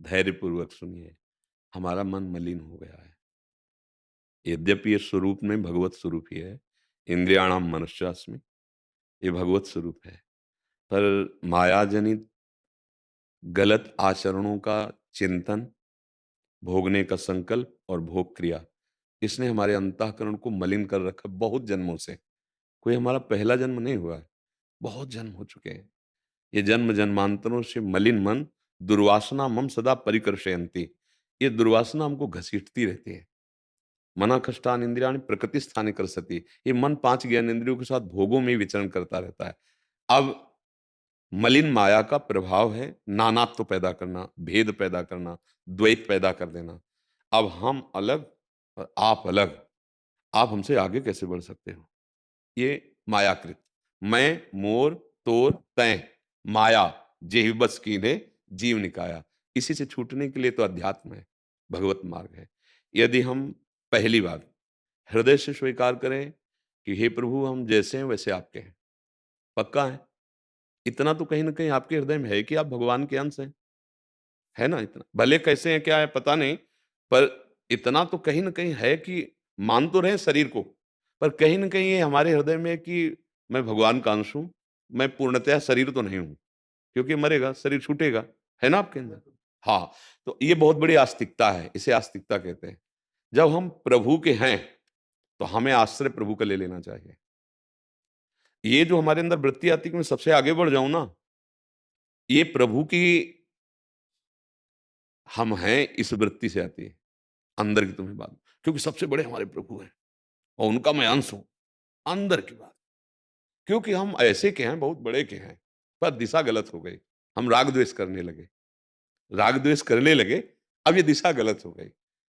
धैर्यपूर्वक सुनिए। हमारा मन मलिन हो गया है। यद्यपि ये स्वरूप में भगवत स्वरूप ही है, इंद्रियाणाम मनश्चास्मि, ये भगवत स्वरूप है। पर माया जनित गलत आचरणों का चिंतन, भोगने का संकल्प और भोग क्रिया, इसने हमारे अंतःकरण को मलिन कर रखा है बहुत जन्मों से। कोई हमारा पहला जन्म नहीं हुआ है, बहुत जन्म हो चुके हैं। ये जन्म जन्मांतरों से मलिन मन दुर्वासना मम सदा परिकर्षयन्ति। ये दुर्वासना हमको घसीटती रहती है। मना कष्टान इंद्रियाणि प्रकृति स्थानि करसति। ये मन 5 ज्ञानेंद्रियों के साथ भोगों में ही विचरण करता रहता है। अब मलिन माया का प्रभाव है नानात्व पैदा करना, भेद पैदा करना, द्वैत पैदा कर देना। अब हम अलग और आप अलग, आप हमसे आगे कैसे बढ़ सकते हो? ये मायाकृत। मैं, मोर, तोर, तैं, माया जेहि बस कीन्हे जीव निकाया। इसी से छूटने के लिए तो अध्यात्म है, भगवत मार्ग है। यदि हम पहली बात हृदय से स्वीकार करें कि हे प्रभु हम जैसे हैं वैसे आपके हैं, पक्का है। इतना तो कहीं न कहीं आपके हृदय में है कि आप भगवान के अंश हैं, है ना इतना? भले कैसे हैं, क्या है पता नहीं, पर इतना तो कहीं न कहीं है कि मान तो रहे हैं शरीर को, पर कहीं न कहीं ये हमारे हृदय में है कि मैं भगवान का अंश हूँ, मैं पूर्णतया शरीर तो नहीं हूँ, क्योंकि मरेगा, शरीर छूटेगा, है ना आपके अंदर? हाँ, तो ये बहुत बड़ी आस्तिकता है, इसे आस्तिकता कहते हैं। जब हम प्रभु के हैं, तो हमें आश्रय प्रभु का ले लेना चाहिए। ये जो हमारे अंदर वृत्ति आती है कि मैं सबसे आगे बढ़ जाऊँ ना, ये प्रभु की हम हैं इस वृत्ति से आती है, अंदर की तुम्हें बात, क्योंकि सबसे बड़े हमारे प्रभु हैं और उनका मैं अंश हूँ, अंदर की बात। क्योंकि हम ऐसे के हैं, बहुत बड़े के हैं, पर दिशा गलत हो गई। हम राग-द्वेष करने लगे, राग-द्वेष करने लगे, अब ये दिशा गलत हो गई।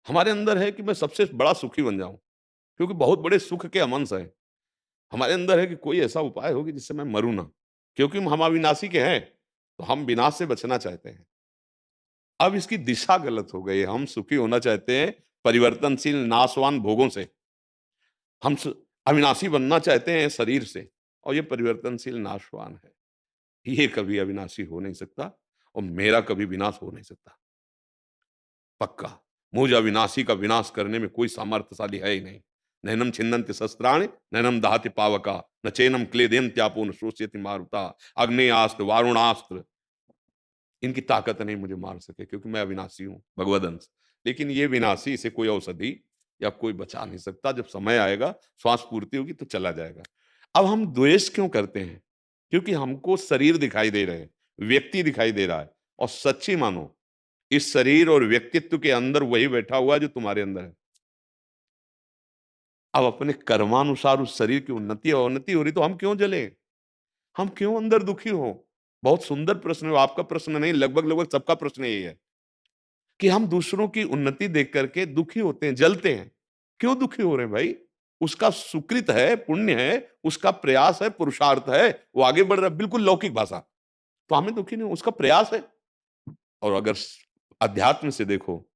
हमारे अंदर है कि मैं सबसे बड़ा सुखी बन जाऊँ, क्योंकि बहुत बड़े सुख के हम अंश हैं। हमारे अंदर है कि कोई ऐसा उपाय हो कि जिससे मैं मरूँ ना, क्योंकि हम अविनाशी के हैं, तो हम विनाश से बचना चाहते हैं। अब इसकी दिशा गलत हो गई है, हम सुखी होना चाहते हैं परिवर्तनशील नाशवान भोगों से। हम अविनाशी बनना चाहते हैं शरीर से, और ये परिवर्तनशील नाशवान है। ये कभी अविनाशी हो नहीं सकता और मेरा कभी विनाश हो नहीं सकता, पक्का। मुझ अविनाशी का विनाश करने में कोई सामर्थ्यशाली है ही नहीं। नैनम छिन्दन्ति शस्त्राणि, नैनम दहति पावका, न चैनम क्लेदयन्त्यापो न शोषयति मारुता। आग्नेयास्त्र, वारुणास्त्र, इनकी ताकत नहीं मुझे मार सके, क्योंकि मैं अविनाशी हूँ, भगवदंश। लेकिन ये विनाशी, इसे कोई औषधि या कोई बचा नहीं सकता। जब समय आएगा, श्वास पूर्ति होगी तो चला जाएगा। अब हम द्वेष क्यों करते हैं? क्योंकि हमको शरीर दिखाई दे रहे हैं, व्यक्ति दिखाई दे रहा है, और सच्ची मानो इस शरीर और व्यक्तित्व के अंदर वही बैठा हुआ है जो तुम्हारे अंदर है। अब अपने कर्मानुसार उस शरीर की उन्नति और अवनति हो रही तो हम क्यों जलें? हम क्यों अंदर दुखी हों? बहुत सुंदर प्रश्न है, आपका प्रश्न नहीं, लगभग-लगभग सबका प्रश्न यही है कि हम दूसरों की उन्नति देख करके दुखी होते हैं, जलते हैं। क्यों दुखी हो रहे हैं भाई? उसका सुकृत है, पुण्य है, उसका प्रयास है, पुरुषार्थ है, वो आगे बढ़ रहा है, बिल्कुल लौकिक भाषा। तो हमें दुखी नहीं हो, उसका प्रयास है। और अगर अध्यात्म से देखो,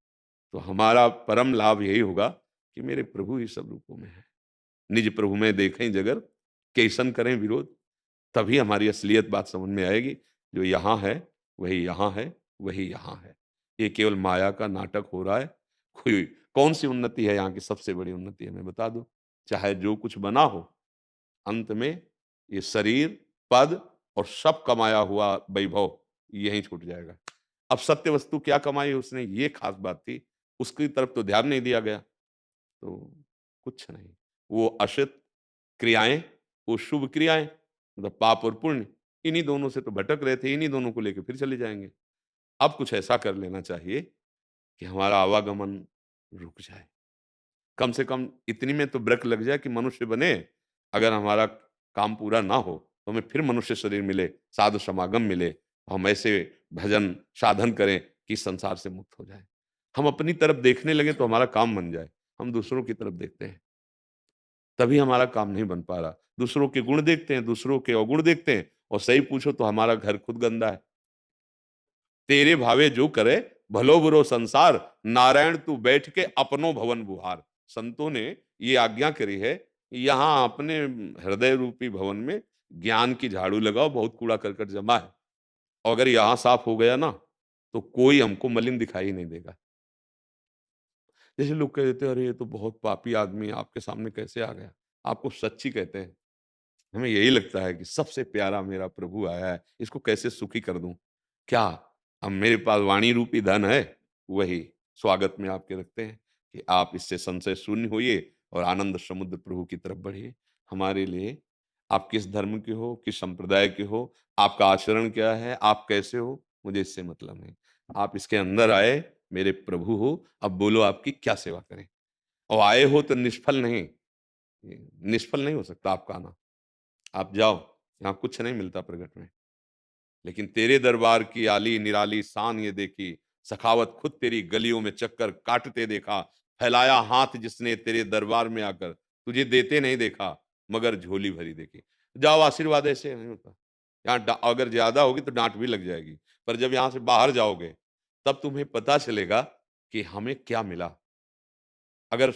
तो हमारा परम लाभ यही होगा कि मेरे प्रभु ही सब रूपों में है। निज प्रभु में देखें जगर, कैसन करें विरोध। तभी हमारी असलियत बात समझ में आएगी। जो यहाँ है, वही यहाँ है, वही यहाँ है। ये केवल माया का नाटक हो रहा है। कोई कौन-सी उन्नति है यहाँ की सबसे बड़ी उन्नति हमें बता दो। चाहे जो कुछ बना हो, अंत में ये शरीर, पद और सब कमाया हुआ वैभव यहीं छूट जाएगा। अब सत्य वस्तु क्या कमाई उसने, ये खास बात थी, उसकी तरफ तो ध्यान नहीं दिया गया। तो कुछ नहीं। वो अशित क्रियाएँ, वो शुभ क्रियाएँ, मतलब पाप और पुण्य, इन्हीं दोनों से तो भटक रहे थे, इन्हीं दोनों को लेके फिर चले जाएँगे। अब कुछ ऐसा कर लेना चाहिए कि हमारा आवागमन रुक जाए। कम से कम इतनी में तो ब्रेक लग जाए कि मनुष्य बने, अगर हमारा काम पूरा ना हो, तो हमें फिर मनुष्य शरीर मिले, साधु समागम मिले, हम ऐसे भजन, साधन करें कि संसार से मुक्त हो जाएँ। हम अपनी तरफ देखने लगें तो हमारा काम बन जाए, हम दूसरों की तरफ देखते हैं। तभी हमारा काम नहीं बन पा रहा। दूसरों के गुण देखते हैं, दूसरों के अवगुण देखते हैं, और सही पूछो तो हमारा घर खुद गंदा है। तेरे भावे जो करे, भलो बुरो संसार, नारायण तू बैठ के अपनो भवन बुहार। संतों ने ये आज्ञा करी है, यहाँ अपने हृदय रूपी भवन में ज्ञान की झाड़ू लगाओ, बहुत कूड़ा करकट जमा है। और अगर यहाँ साफ हो गया ना, तो कोई हमको मलिन दिखाई नहीं देगा। जैसे लोग कह देते हैं, अरे ये तो बहुत पापी आदमी है, आपके सामने कैसे आ गया? आपको सच्ची कहते हैं। हमें यही लगता है कि सबसे प्यारा मेरा प्रभु आया है, इसको कैसे सुखी कर दूं? क्या अब मेरे पास वाणी रूपी धन है? वही स्वागत में आपके रखते हैं कि आप इससे संशय शून्य होइए और आनंद समुद्र प्रभु की तरफ बढ़िए। हमारे लिए आप किस धर्म के हो, किस संप्रदाय के हो, आपका आचरण क्या है, आप कैसे हो, मुझे इससे मतलब नहीं। आप इसके अंदर आए, मेरे प्रभु हो, अब बोलो आपकी क्या सेवा करें? और आए हो तो निष्फल नहीं, निष्फल नहीं हो सकता आपका आना। आप जाओ, यहाँ कुछ नहीं मिलता प्रगट में। लेकिन तेरे दरबार की आली निराली शान ये देखी, सखावत खुद तेरी गलियों में चक्कर काटते देखा, फैलाया हाथ जिसने तेरे दरबार में आकर, तुझे देते नहीं देखा, मगर झोली भरी देखी। जाओ, आशीर्वाद ऐसे नहीं होता। यहाँ अगर ज्यादा होगी तो डांट भी लग जाएगी, पर जब यहाँ से बाहर जाओगे तब तुम्हें पता चलेगा कि हमें क्या मिला। अगर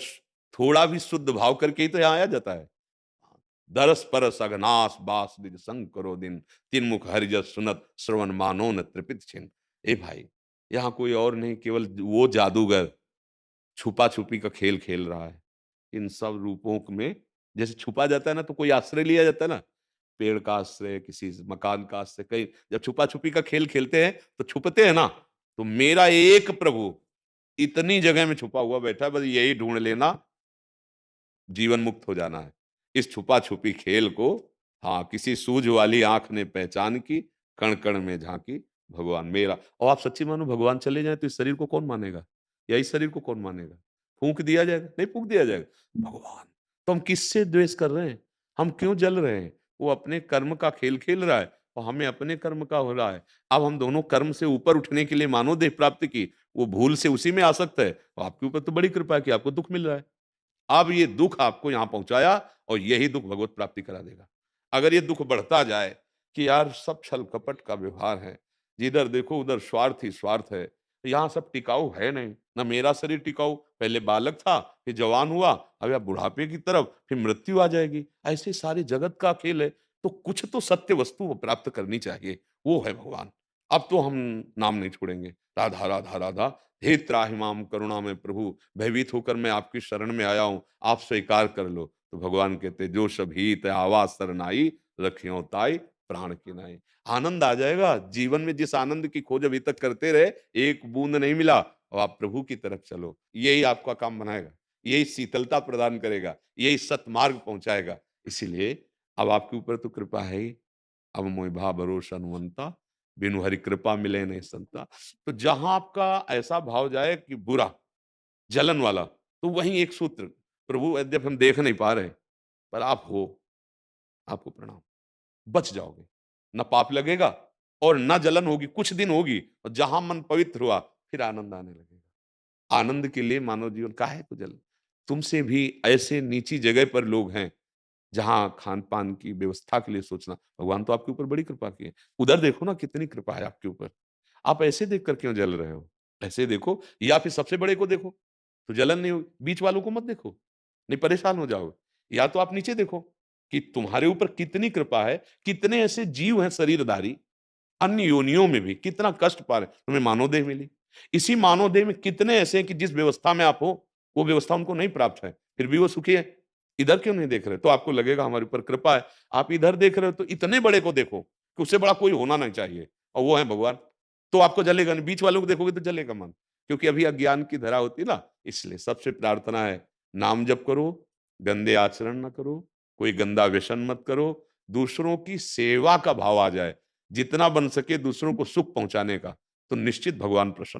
थोड़ा भी शुद्ध भाव करके ही तो यहाँ आया जाता है। दरस परस अघनास बास निज संग करो दिन, तिन मुख हरिजस सुनत श्रवण मानो न त्रिपित छिन। ए भाई, यहाँ कोई और नहीं, केवल वो जादूगर छुपा छुपी का खेल खेल रहा है। इन सब रूपों में जैसे छुपा जाता है ना, तो कोई आश्रय लिया जाता है ना, पेड़ का आश्रय, किसी मकान का आश्रय, कहीं जब छुपा छुपी का खेल खेलते हैं तो छुपते हैं ना। तो मेरा एक प्रभु इतनी जगह में छुपा हुआ बैठा है, बस यही ढूंढ लेना, जीवन मुक्त हो जाना है। इस छुपा-छुपी खेल को हाँ, किसी सूझ वाली आँख ने पहचान की, कण-कण में झाँकी भगवान मेरा। और आप सच्ची मानो भगवान चले जाएँ तो इस शरीर को कौन मानेगा? या इस शरीर को कौन मानेगा? फूँक दिया जाएगा? नहीं फूँक दिया जाएगा। भगवान, तो हम किससे द्वेष कर रहे हैं? हम क्यों जल रहे हैं? वो अपने कर्म का खेल खेल रहा है और हमें अपने कर्म का हो रहा है। अब हम दोनों कर्म से ऊपर उठने के लिए मानव देह प्राप्त की, वो भूल से उसी में आसक्त है। तो आपके ऊपर तो बड़ी कृपा है कि आपको दुःख मिल रहा है। अब ये दुःख आपको यहाँ पहुँचाया और यही दुःख भगवत प्राप्ति करा देगा। अगर ये दुःख बढ़ता जाए कि यार सब छल कपट का व्यवहार है, जिधर देखो उधर स्वार्थ ही स्वार्थ है, तो यहाँ सब टिकाऊ है नहीं। ना मेरा शरीर टिकाऊ, पहले बालक था, फिर जवान हुआ, अब या बुढ़ापे की तरफ, फिर मृत्यु आ जाएगी। ऐसे सारे जगत का खेल है, तो कुछ तो सत्य वस्तु प्राप्त करनी चाहिए, वो है भगवान। अब तो हम नाम नहीं छोड़ेंगे। राधा, राधा, राधा, हे त्राहि माम करुणामय प्रभु, भयभीत होकर मैं आपकी शरण में आया हूँ, आप स्वीकार कर लो। तो भगवान कहते, जो सभीत आवा सरनाई, रखियो ताई प्राण की नाई। आनंद आ जाएगा। जीवन में जिस आनंद की खोज अभी तक करते रहे, एक बूंद नहीं मिला, और आप प्रभु की तरफ चलो, यही आपका काम बनाएगा, यही शीतलता प्रदान करेगा, यही सतमार्ग पहुंचाएगा। इसीलिए अब आपके ऊपर तो कृपा है ही, अब मोहि भा भरोसा अनुवंता, बिनु हरि कृपा मिले नहीं संता। तो जहां आपका ऐसा भाव जाए कि बुरा, जलन वाला, तो वहीं एक सूत्र, प्रभु यद्यप हम देख नहीं पा रहे, पर आप हो, आपको प्रणाम, बच जाओगे। ना पाप लगेगा और ना जलन होगी, कुछ दिन होगी, और जहां मन पवित्र हुआ, फिर आनंद आने लगेगा। आनंद के लिए मानव जीवन काहे को जल। तुमसे भी ऐसे नीची जगह पर लोग हैं, जहाँ खान-पान की व्यवस्था के लिए सोचना, भगवान तो आपके ऊपर बड़ी कृपा की है। उधर देखो ना कितनी कृपा है आपके ऊपर। आप ऐसे देख कर क्यों जल रहे हो? ऐसे देखो, या फिर सबसे बड़े को देखो, तो जलन नहीं होगी। बीच वालों को मत देखो, नहीं परेशान हो जाओगे। या तो आप नीचे देखो कि तुम्हारे ऊपर कितनी कृपा है, कितने ऐसे जीव हैं शरीरधारी, अन्य योनियों में भी कितना कष्ट पा रहे हैं, तुम्हें मानव देह मिली। इसी मानव देह में कितने ऐसे हैं कि जिस व्यवस्था में आप हो, वो व्यवस्था उनको नहीं प्राप्त है, फिर भी वो सुखी है। इधर क्यों नहीं देख रहे? तो आपको लगेगा हमारे ऊपर कृपा है। आप इधर देख रहे हो तो इतने बड़े को देखो कि उससे बड़ा कोई होना नहीं चाहिए, और वो है भगवान। तो आपको जलेगा नहीं, बीच वालों को देखोगे तो जलेगा मन, क्योंकि अभी अज्ञान की धरा होती है ना। इसलिए सबसे प्रार्थना है, नाम जप करो, गंदे आचरण ना करो, कोई गंदा व्यसन मत करो, दूसरों की सेवा का भाव आ जाए, जितना बन सके दूसरों को सुख पहुंचाने का, तो निश्चित भगवान प्रसन्न